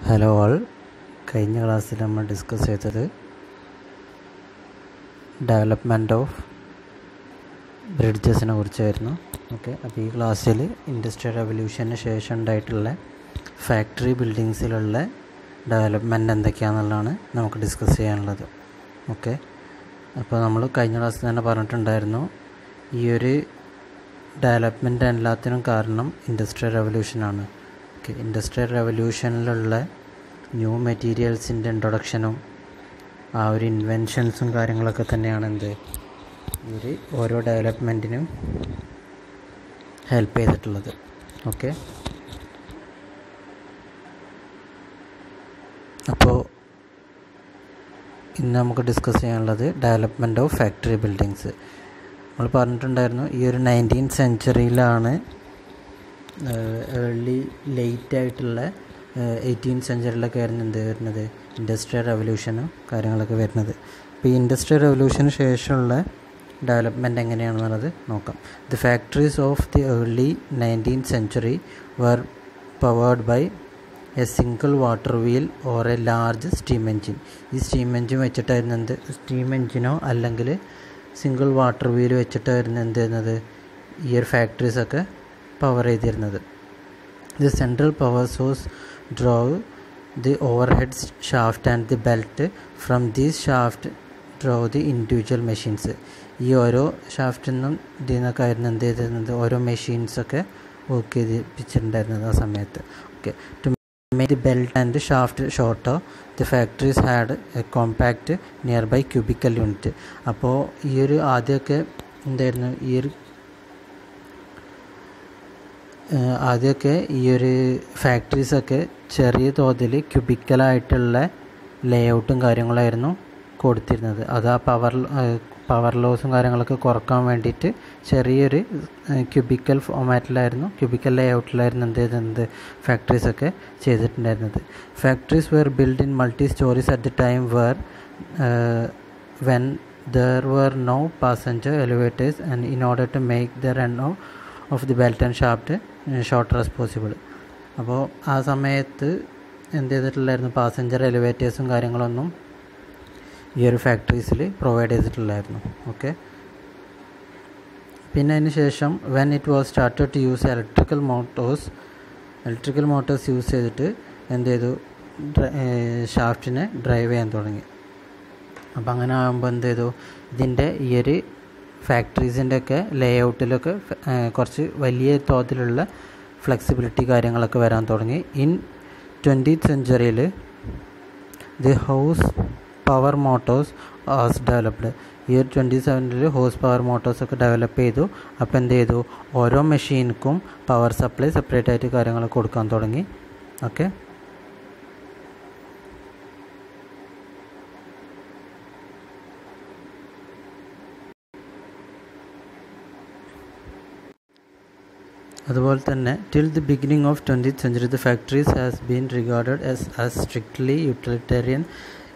Hello all. കഴിഞ്ഞ ക്ലാസ്സിൽ നമ്മൾ ഡിസ്കസ് ചെയ്തത് ഡെവലപ്മെൻറ്റ് ഓഫ് ബ്രിഡ്ജസിനെ കുറിച്ചായിരുന്നു. ഓക്കെ, അപ്പോൾ ഈ ക്ലാസ്സിൽ ഇൻഡസ്ട്രിയൽ റെവല്യൂഷന് ശേഷം ഉണ്ടായിട്ടുള്ള ഫാക്ടറി ബിൽഡിങ്സിലുള്ള ഡെവലപ്മെൻറ്റ് എന്തൊക്കെയാണെന്നുള്ളതാണ് നമുക്ക് ഡിസ്കസ് ചെയ്യാനുള്ളത്. ഓക്കെ, അപ്പോൾ നമ്മൾ കഴിഞ്ഞ ക്ലാസ്സിൽ തന്നെ പറഞ്ഞിട്ടുണ്ടായിരുന്നു, ഈ ഒരു ഡെവലപ്മെൻറ്റ് എല്ലാത്തിനും കാരണം ഇൻഡസ്ട്രിയൽ റെവല്യൂഷനാണ്. ഓക്കെ, ഇൻഡസ്ട്രിയൽ റെവല്യൂഷനിലുള്ള ന്യൂ മെറ്റീരിയൽസിൻ്റെ ഇൻട്രൊഡക്ഷനും ആ ഒരു ഇൻവെൻഷൻസും കാര്യങ്ങളൊക്കെ തന്നെയാണ് ഈ ഒരു ഓരോ ഡെവലപ്മെൻറ്റിനും ഹെൽപ്പ് ചെയ്തിട്ടുള്ളത്. ഓക്കെ, അപ്പോൾ ഇന്ന് നമുക്ക് ഡിസ്കസ് ചെയ്യാനുള്ളത് ഡെവലപ്മെൻറ്റ് ഓഫ് ഫാക്ടറി ബിൽഡിങ്സ്. നമ്മൾ പറഞ്ഞിട്ടുണ്ടായിരുന്നു, ഈ ഒരു 19th സെഞ്ച്വറിയിലാണ് ലേറ്റ് ആയിട്ടുള്ള 18th സെഞ്ച്വറിയിലൊക്കെ ആയിരുന്നു വരുന്നത് ഇൻഡസ്ട്രിയൽ റെവല്യൂഷനും കാര്യങ്ങളൊക്കെ വരുന്നത്. അപ്പോൾ ഈ ഇൻഡസ്ട്രിയൽ റെവല്യൂഷന് ശേഷമുള്ള ഡെവലപ്മെൻറ്റ് എങ്ങനെയാണെന്നുള്ളത് നോക്കാം. The factories of the early 19th century were powered by a single water wheel or a large steam engine. ഈ സ്റ്റീം എൻജിൻ വെച്ചിട്ടായിരുന്നു സ്റ്റീം എൻജിനോ അല്ലെങ്കിൽ സിംഗിൾ വാട്ടർ വീൽ വെച്ചിട്ടായിരുന്നു ചെയ്യുന്നത് ഈ ഒരു ഫാക്ടറീസൊക്കെ പവർ ചെയ്തിരുന്നത്. The central power source drove the overhead shaft and the belt. From these shaft drove the individual machines. ഈ ഓരോ ഷാഫ്റ്റിൽ നിന്നും ഇതിൽ നിന്നൊക്കെ ആയിരുന്നു ചെയ്തിരുന്നത് ഓരോ മെഷീൻസൊക്കെ വർക്ക് ചെയ്തിപ്പിച്ചിട്ടുണ്ടായിരുന്നത് ആ സമയത്ത്. Okay, to make the belt and the shaft shorter, the factories had a compact nearby cubicle unit. അപ്പോൾ ഈ ഒരു ആദ്യമൊക്കെ ഈ ഒരു ഫാക്ടറീസൊക്കെ ചെറിയ തോതിൽ ക്യൂബിക്കലായിട്ടുള്ള ലേഔട്ടും കാര്യങ്ങളായിരുന്നു കൊടുത്തിരുന്നത്. അത് ആ പവർ ലോസും കാര്യങ്ങളൊക്കെ കുറക്കാൻ വേണ്ടിയിട്ട് ചെറിയൊരു ക്യൂബിക്കൽ ലേഔട്ടിലായിരുന്നു ചെയ്തിരുന്നത് ഫാക്ടറീസൊക്കെ ചെയ്തിട്ടുണ്ടായിരുന്നത്. Factories were build in multi storeys at the time when there were no passenger elevators and in order to make the run of the belt and shaft shorter as possible. അപ്പോൾ ആ സമയത്ത് ചെയ്തിട്ടുണ്ടായിരുന്നു, passenger എലിവേറ്റേഴ്സും കാര്യങ്ങളൊന്നും ഈ ഒരു ഫാക്ടറീസിൽ provide ചെയ്തിട്ടുള്ളായിരുന്നു. Okay, പിന്നെ അതിന് ശേഷം when it was started to use electrical motors use ചെയ്തിട്ട് ഷാഫ്റ്റിനെ ഡ്രൈവ് ചെയ്യാൻ തുടങ്ങി. അപ്പോൾ അങ്ങനെ ആകുമ്പോൾ ഇതിൻ്റെ ഈ ഒരു ഫാക്ടറീസിൻ്റെ ഒക്കെ ലേഔട്ടിലൊക്കെ കുറച്ച് വലിയ തോതിലുള്ള ഫ്ലെക്സിബിലിറ്റി കാര്യങ്ങളൊക്കെ വരാൻ തുടങ്ങി. ഇൻ 20th സെഞ്ച്വറിയിൽ the horse power motors was developed. ഈ ഒരു 27ൽ ഹോഴ്സ് പവർ മോട്ടോഴ്സൊക്കെ ഡെവലപ്പ് ചെയ്തു. അപ്പോൾ ഓരോ മെഷീനിക്കും പവർ സപ്ലൈ സെപ്പറേറ്റ് ആയിട്ട് കാര്യങ്ങളൊക്കെ കൊടുക്കാൻ തുടങ്ങി. ഓക്കെ, അതുപോലെ തന്നെ till the beginning of 20th century the factories has been regarded as strictly utilitarian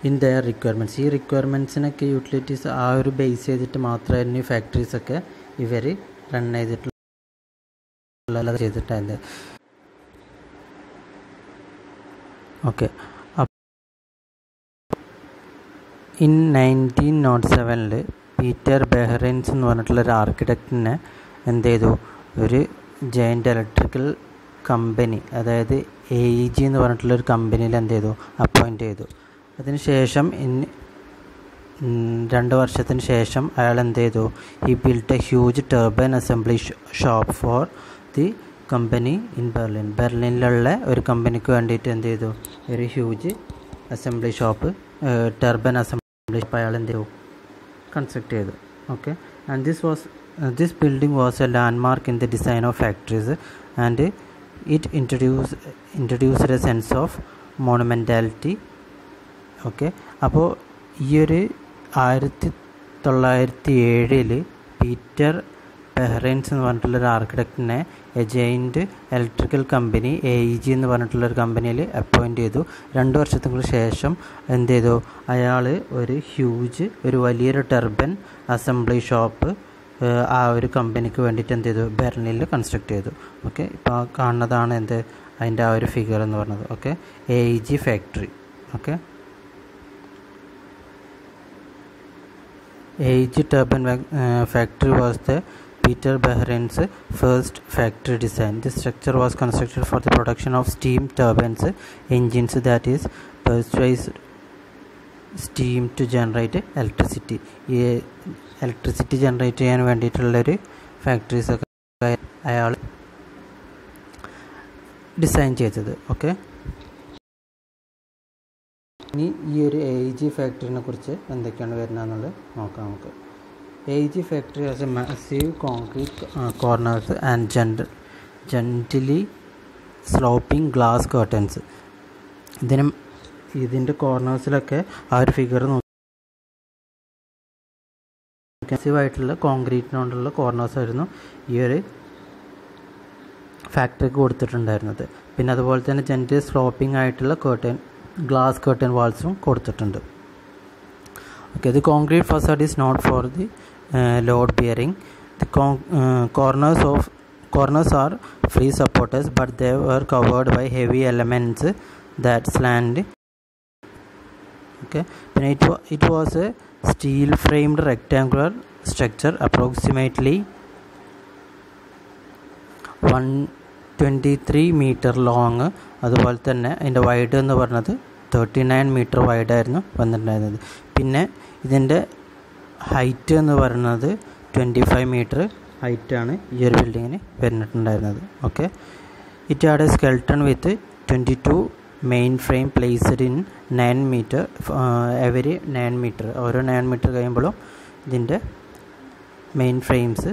in their requirements. ഈ റിക്വയർമെൻറ്റ്സിനൊക്കെ യൂട്ടിലിറ്റീസ് ആ ഒരു ബേസ് ചെയ്തിട്ട് മാത്രമായിരുന്നു ഈ ഫാക്ടറീസൊക്കെ ഇവർ റൺ ചെയ്തിട്ടായിരുന്നു. ഓക്കെ, ഇൻ 1907 പീറ്റർ ബെഹ്റൻസ് എന്ന് പറഞ്ഞിട്ടുള്ളൊരു ആർക്കിടെക്റ്റിനെ ഒരു ജയൻ്റ് ഇലക്ട്രിക്കൽ കമ്പനി, അതായത് AEG എന്ന് പറഞ്ഞിട്ടുള്ളൊരു കമ്പനിയിൽ അപ്പോയിൻ്റ് ചെയ്തു. അതിനുശേഷം 2 വർഷത്തിന് ശേഷം അയാൾ ഈ built a huge turbine assembly shop for the company in Berlin. ബെർലിനിലുള്ള ഒരു കമ്പനിക്ക് വേണ്ടിയിട്ട് ഒരു huge assembly shop, turbine assembly shop അയാൾ കൺസ്ട്രക്ട് ചെയ്തു. Okay, and this building was a landmark in the design of factories and it introduced a sense of monumentality. Okay, അപ്പോൾ ഈ ഒരു 1907 പീറ്റർ ബെഹ്റൻസ് എന്ന് പറഞ്ഞിട്ടുള്ളൊരു ആർക്കിടെക്റ്റിനെ ജെയിൻറ്റ് ഇലക്ട്രിക്കൽ കമ്പനി AEG എന്ന് പറഞ്ഞിട്ടുള്ളൊരു കമ്പനിയിൽ അപ്പോയിൻ്റ് ചെയ്തു. 2 വർഷത്തിന് ശേഷം അയാൾ ഒരു വലിയൊരു ടർബൈൻ അസംബ്ലി ഷോപ്പ് ആ ഒരു കമ്പനിക്ക് വേണ്ടിയിട്ട് ബെർലിനിൽ കൺസ്ട്രക്ട് ചെയ്തു. ഓക്കെ, ഇപ്പോൾ കാണുന്നതാണ് അതിൻ്റെ ആ ഒരു ഫിഗർ എന്ന് പറഞ്ഞത്. Okay, AEG factory. Okay, AEG turbine factory was the Peter Behren's first factory design. This structure was constructed for the production of steam turbines engines, that is, purchased steam to generate electricity. ഈ electricity generate ചെയ്യാൻ വേണ്ടിയിട്ടുള്ളൊരു ഫാക്ടറീസൊക്കെ അയാൾ design ചെയ്തത്. Okay, ഇനി ഈ ഒരു AEG ഫാക്ടറിനെ കുറിച്ച് എന്തൊക്കെയാണ് വരുന്നതെന്നുള്ളത് നോക്കാം നമുക്ക്. AEG factory has a massive concrete corners and gently sloping glass curtains. ഇതിൻ്റെ കോർണേഴ്സിലൊക്കെ ആ ഒരു ഫിഗർ ആയിട്ടുള്ള കോൺക്രീറ്റിനോണ്ടുള്ള കോർണേഴ്സ് ആയിരുന്നു ഈ ഒരു ഫാക്ടറിക്ക് കൊടുത്തിട്ടുണ്ടായിരുന്നത്. പിന്നെ അതുപോലെ തന്നെ ജെൻറ്റ്ലി സ്ലോപ്പിംഗ് ആയിട്ടുള്ള ഗ്ലാസ് കേർട്ടൻ വാൾസും കൊടുത്തിട്ടുണ്ട്. Okay, the concrete facade is not for the load bearing. The corners are free supporters, but they were covered by heavy elements that slant. Okay, it was a steel framed rectangular structure approximately 123 meter long. അതുപോലെ തന്നെ അതിൻ്റെ wide എന്ന് പറഞ്ഞത് 39 meter വൈഡായിരുന്നു വന്നിട്ടുണ്ടായിരുന്നത്. പിന്നെ ഇതിൻ്റെ height എന്ന് പറയുന്നത് 25 meter ഹൈറ്റാണ് ഈ ഒരു ബിൽഡിങ്ങിന് വരുന്നിട്ടുണ്ടായിരുന്നത്. Okay, it had a skeleton with 22 main frame placed in 9 meter every 9 meter. ഓരോ 9 meter കഴിയുമ്പോഴും ഇതിൻ്റെ മെയിൻ ഫ്രെയിംസ്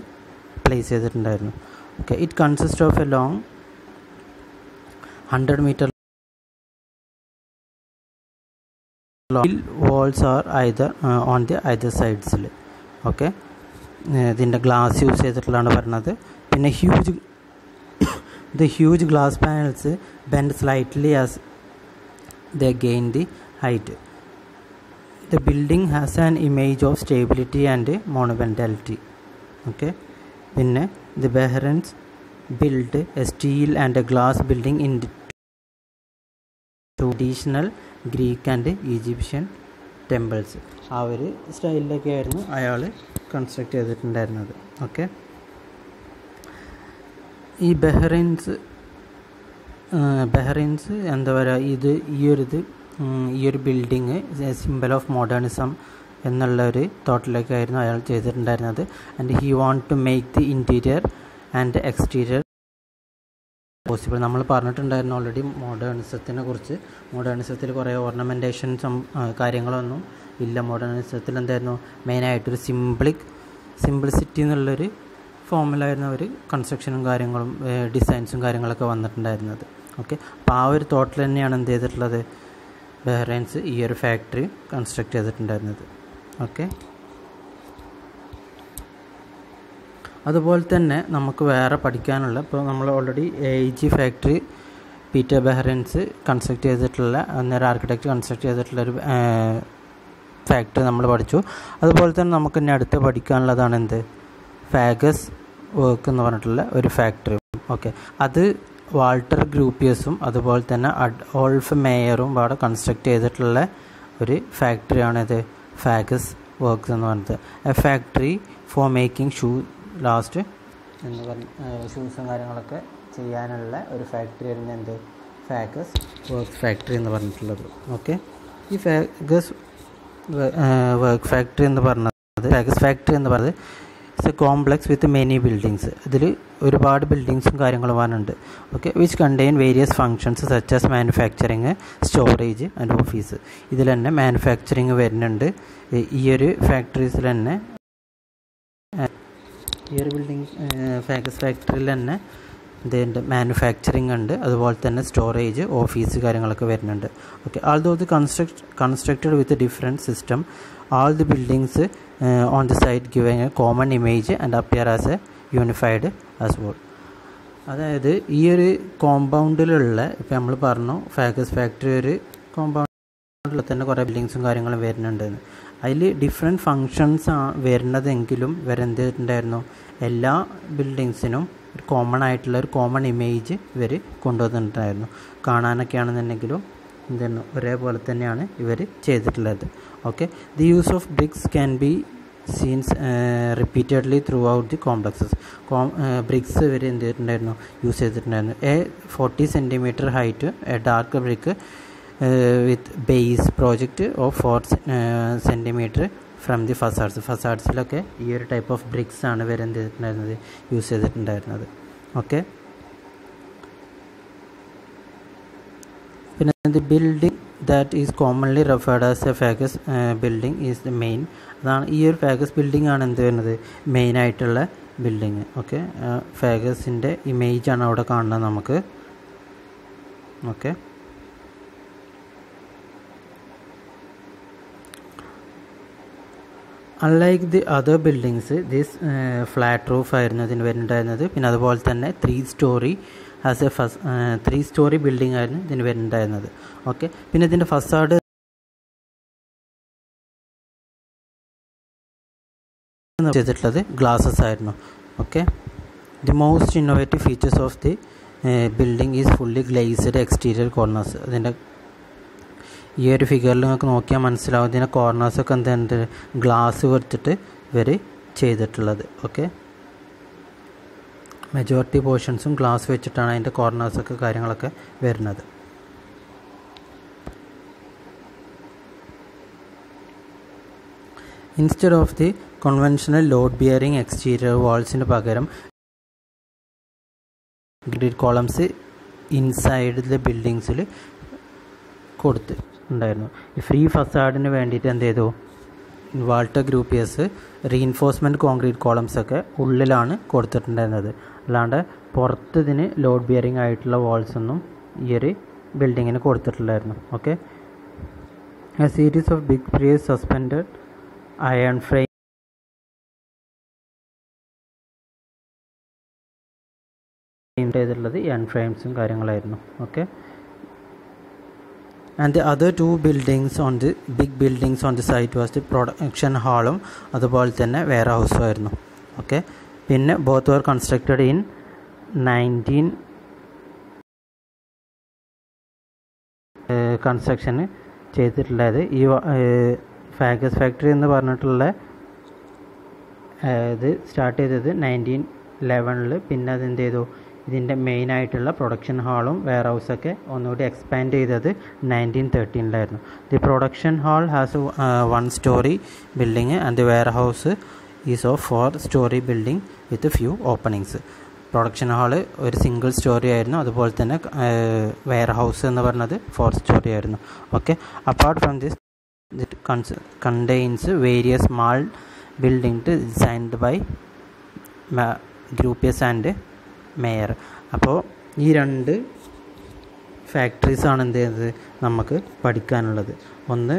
പ്ലേസ് ചെയ്തിട്ടുണ്ടായിരുന്നു. Okay, it consist of a long 100 meter walls are either on the either sides. Okay, ഇതിൻ്റെ glass use ചെയ്തിട്ടുള്ളതാണ് പറഞ്ഞത്. പിന്നെ huge glass panels bend slightly as they gain the height. The building has an image of stability and monumentality. Okay, പിന്നെ the Behrens built a steel and a glass building in traditional Greek and Egyptian temples. ആ ഒരു സ്റ്റൈലിലൊക്കെ ആയിരുന്നു അയാൾ construct ചെയ്തിട്ടുണ്ടായിരുന്നത്. Okay, ഈ ബെഹ്റൈൻസ് എന്താ പറയുക, ഈ ഒരു ബിൽഡിങ് സിംബൽ ഓഫ് മോഡേണിസം എന്നുള്ള ഒരു തോട്ടിലേക്കായിരുന്നു അയാൾ ചെയ്തിട്ടുണ്ടായിരുന്നത്. And he want to make the interior and exterior possible. നമ്മൾ പറഞ്ഞിട്ടുണ്ടായിരുന്നു ഓൾറെഡി മോഡേണിസത്തിനെ കുറിച്ച്. മോഡേണിസത്തിൽ കുറേ ഓർണമെൻറ്റേഷൻസും കാര്യങ്ങളൊന്നും ഇല്ല. മോഡേണിസത്തിൽ എന്തായിരുന്നു മെയിനായിട്ടൊരു സിംപ്ലിസിറ്റി എന്നുള്ളൊരു ഫോമിലായിരുന്നു അവർ കൺസ്ട്രക്ഷനും കാര്യങ്ങളും ഡിസൈൻസും കാര്യങ്ങളൊക്കെ വന്നിട്ടുണ്ടായിരുന്നത്. ഓക്കെ, അപ്പോൾ ആ ഒരു തോട്ടിൽ തന്നെയാണ് എന്ത് ചെയ്തിട്ടുള്ളത്, ബെഹ്റൈൻസ് ഈ ഒരു ഫാക്ടറി കൺസ്ട്രക്ട് ചെയ്തിട്ടുണ്ടായിരുന്നത്. ഓക്കെ, അതുപോലെ തന്നെ നമുക്ക് വേറെ പഠിക്കാനുള്ള, ഇപ്പോൾ നമ്മൾ already AEG factory Peter Behrens construct ചെയ്തിട്ടുള്ള അന്നേരം ആർക്കിടെക്റ്റ് കൺസ്ട്രക്ട് ചെയ്തിട്ടുള്ളൊരു ഫാക്ടറി നമ്മൾ പഠിച്ചു. അതുപോലെ തന്നെ നമുക്ക് ഇനി അടുത്ത് പഠിക്കാനുള്ളതാണ് എന്ത്, ഫാഗസ് വർക്ക് എന്ന് പറഞ്ഞിട്ടുള്ള ഒരു ഫാക്ടറി. ഓക്കെ, അത് വാൾട്ടർ ഗ്രൂപ്പിയസും അതുപോലെ തന്നെ അഡോൾഫ് മേയറും അവിടെ കൺസ്ട്രക്ട് ചെയ്തിട്ടുള്ള ഒരു ഫാക്ടറിയാണിത് ഫാഗസ് വർക്ക്സ് എന്ന് പറഞ്ഞത്. A factory for making shoe last എന്ന് പറഞ്ഞ ഷൂസും കാര്യങ്ങളൊക്കെ ചെയ്യാനുള്ള ഒരു ഫാക്ടറി ആയിരുന്നു എന്ത്, ഫാഗസ് വർക്ക് ഫാക്ടറി എന്ന് പറഞ്ഞിട്ടുള്ളത്. ഓക്കെ, ഈ ഫാഗസ് വർക്ക് ഫാക്ടറി എന്ന് പറഞ്ഞത്, ഫാഗസ് ഫാക്ടറി എന്ന് പറഞ്ഞത് it's a complex with many buildings. ഇതിൽ ഒരുപാട് ബിൽഡിങ്സും കാര്യങ്ങളുമാണുണ്ട്. Okay, which contain various functions such as manufacturing, storage and office. ഇതിൽ തന്നെ മാനുഫാക്ചറിങ് വരുന്നുണ്ട്. ഈ ഒരു ഫാക്ടറീസിൽ തന്നെ, ഈ ഒരു ബിൽഡിംഗ് ഫാഗസ് ഫാക്ടറിയിൽ തന്നെ ഇതിൻ്റെ മാനുഫാക്ചറിങ് ഉണ്ട്, അതുപോലെ തന്നെ സ്റ്റോറേജ്, ഓഫീസ് കാര്യങ്ങളൊക്കെ വരുന്നുണ്ട്. Okay, ആൾദോ the constructed with different system, all the buildings on the site giving a common image and appear as a unified as well. അതായത് ഈ ഒരു കോമ്പൗണ്ടിലുള്ള, ഇപ്പോൾ നമ്മൾ പറഞ്ഞു ഫാഗസ് ഫാക്ടറി ഒരു കോമ്പൗണ്ടിൽ തന്നെ കുറേ ബിൽഡിങ്സും കാര്യങ്ങളും വരുന്നുണ്ടെന്ന്. അതിൽ ഡിഫറെൻറ്റ് ഫങ്ഷൻസ് വരുന്നതെങ്കിലും എന്ത് ചെയ്തിട്ടുണ്ടായിരുന്നു, എല്ലാ ബിൽഡിങ്സിനും ഒരു കോമൺ ആയിട്ടുള്ള ഒരു കോമൺ ഇമേജ് ഇവർ കൊണ്ടുവന്നിട്ടുണ്ടായിരുന്നു. കാണാനൊക്കെ ആണെന്നുണ്ടെങ്കിലും എന്താണ് ഒരേപോലെ തന്നെയാണ് ഇവർ ചെയ്തിട്ടുള്ളത്. Okay, the use of bricks can be seen repeatedly throughout the complexes. Bricks ഇവർ എന്ത് ചെയ്തിട്ടുണ്ടായിരുന്നു, യൂസ് ചെയ്തിട്ടുണ്ടായിരുന്നു. 40 cm height a dark brick with base project of 4 cm from the ഫസാഡ്സിലൊക്കെ ഈ ഒരു ടൈപ്പ് ഓഫ് ബ്രിക്സ് ആണ് ഇവർ എന്ത് ചെയ്തിട്ടുണ്ടായിരുന്നത്, യൂസ് ചെയ്തിട്ടുണ്ടായിരുന്നത്. ഓക്കെ, പിന്നെ the building that is commonly referred as A vagus building is the main. അതാണ് ഈ ഒരു ഫാഗസ് ബിൽഡിംഗ് ആണ് എന്ത് വരുന്നത്, മെയിനായിട്ടുള്ള ബിൽഡിങ്. ഓക്കെ, ഫാഗസിൻ്റെ ഇമേജാണ് അവിടെ കാണുന്നത് നമുക്ക്. Okay, unlike the other buildings this flat roof ആയിരുന്നു ഇതിന് വരുന്നുണ്ടായിരുന്നത്. പിന്നെ അതുപോലെ തന്നെ 3 story as A 3 story building ആയിരുന്നു ഇതിന് വരുന്നുണ്ടായിരുന്നത്. ഓക്കെ, പിന്നെ ഇതിൻ്റെ ഫസാഡ് ചെയ്തിട്ടുള്ളത് ഗ്ലാസസ് ആയിരുന്നു. Okay, the most innovative features of the building is fully glazed exterior corners. അതിൻ്റെ ഈ ഒരു ഫിഗറിൽ നിങ്ങൾക്ക് നോക്കിയാൽ മനസ്സിലാവും ഇതിൻ്റെ കോർണേഴ്സൊക്കെ എന്തുണ്ട്, ഗ്ലാസ് വെച്ചിട്ട് ഇവർ ചെയ്തിട്ടുള്ളത്. ഓക്കെ, മെജോറിറ്റി പോർഷൻസും ഗ്ലാസ് വെച്ചിട്ടാണ് അതിൻ്റെ കോർണേഴ്സൊക്കെ കാര്യങ്ങളൊക്കെ വരുന്നത്. Instead of the conventional load bearing exterior വാൾസിന് പകരം ഗ്രിഡ് കോളംസ് ഇൻസൈഡ് ദി ബിൽഡിങ്സിൽ കൊടുത്തിട്ടുണ്ടായിരുന്നു. ഈ ഫ്രീ ഫസാഡിന് വേണ്ടിയിട്ട് എന്ത് ചെയ്തു, വാൾട്ടർ ഗ്രൂപ്പിയേഴ്സ് റീഇൻഫോഴ്സ്മെൻറ്റ് കോൺക്രീറ്റ് കോളംസൊക്കെ ഉള്ളിലാണ് കൊടുത്തിട്ടുണ്ടായിരുന്നത്. അല്ലാണ്ട് പുറത്ത് ഇതിന് ലോഡ് ബിയറിംഗ് ആയിട്ടുള്ള വാൾസൊന്നും ഈ ഒരു ബിൽഡിങ്ങിന് കൊടുത്തിട്ടില്ലായിരുന്നു. Okay, a series of big freeze suspended iron frame ചെയ്തിട്ടുള്ളത് അയൺ ഫ്രെയിംസും കാര്യങ്ങളായിരുന്നു. Okay, and the other 2 buildings on the big buildings on the site was the production ഹാളും അതുപോലെ തന്നെ വെയർ ഹൗസും ആയിരുന്നു. ഓക്കെ, പിന്നെ ബോത്ത് were constructed in 19 കൺസ്ട്രക്ഷന് ചെയ്തിട്ടുള്ളത്. ഈ ഫാഗസ് ഫാക്ടറി എന്ന് പറഞ്ഞിട്ടുള്ള ഇത് സ്റ്റാർട്ട് ചെയ്തത് 1911. പിന്നെ അതെന്ത് ചെയ്തു, ഇതിൻ്റെ മെയിനായിട്ടുള്ള പ്രൊഡക്ഷൻ ഹാളും വെയർ ഹൗസൊക്കെ ഒന്നുകൂടി എക്സ്പാൻഡ് ചെയ്തത് 1913 the production hall has 1 story building and the warehouse is of 4 story building with few openings. Production hall ഒരു സിംഗിൾ സ്റ്റോറി ആയിരുന്നു. അതുപോലെ തന്നെ വെയർ ഹൗസ് എന്ന് പറഞ്ഞത് 4 story ആയിരുന്നു. Okay, apart from this it contains various small building designed by Gropius and Meyer. അപ്പോൾ ഈ 2 ഫാക്ടറീസാണ് എന്ത് ചെയ്യുന്നത് നമുക്ക് പഠിക്കാനുള്ളത്. ഒന്ന്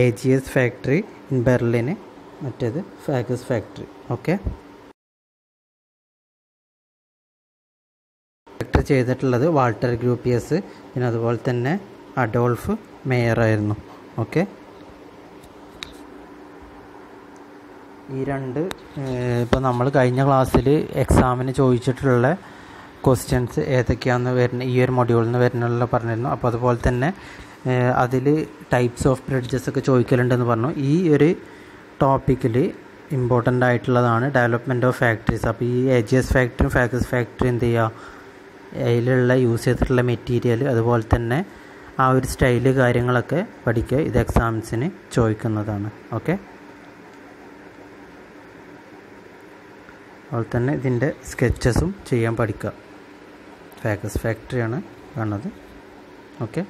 AGS ഫാക്ടറി ഇൻ ബെർലിന്, മറ്റേത് ഫാഗസ് ഫാക്ടറി. ഓക്കെ, ഫാക്ടറി ചെയ്തിട്ടുള്ളത് വാൾട്ടർ ഗ്രൂപ്പിയേഴ്സ്, പിന്നെ അതുപോലെ തന്നെ അഡോൾഫ് മേയർ ആയിരുന്നു. ഓക്കെ, ഈ 2 ഇപ്പോൾ നമ്മൾ കഴിഞ്ഞ ക്ലാസ്സിൽ എക്സാമിന് ചോദിച്ചിട്ടുള്ള ക്വസ്റ്റ്യൻസ് ഏതൊക്കെയാണെന്ന് വരുന്ന ഈ ഒരു മൊഡ്യൂളിൽ നിന്ന് വരുന്നുള്ള പറഞ്ഞിരുന്നു. അപ്പോൾ അതുപോലെ തന്നെ അതിൽ ടൈപ്സ് ഓഫ് ബ്രിഡ്ജസ് ഒക്കെ ചോദിക്കലുണ്ടെന്ന് പറഞ്ഞു. ഈ ഒരു ടോപ്പിക്കിൽ ഇമ്പോർട്ടൻ്റ് ആയിട്ടുള്ളതാണ് ഡെവലപ്മെൻറ്റ് ഓഫ് ഫാക്ടറീസ്. അപ്പോൾ ഈ AGS ഫാക്ടറിയും ഫാഗസ് ഫാക്ടറി എന്ത് ചെയ്യുക, അതിലുള്ള യൂസ് ചെയ്തിട്ടുള്ള മെറ്റീരിയൽ അതുപോലെ തന്നെ ആ ഒരു സ്റ്റൈല് കാര്യങ്ങളൊക്കെ പഠിക്കുക. ഇത് എക്സാംസിന് ചോദിക്കുന്നതാണ്. ഓക്കെ, അതുപോലെ തന്നെ ഇതിൻ്റെ സ്കെച്ചസും ചെയ്യാൻ പഠിക്കുക. ഫാഗസ് ഫാക്ടറിയാണ് കാണുന്നത്. ഓക്കെ.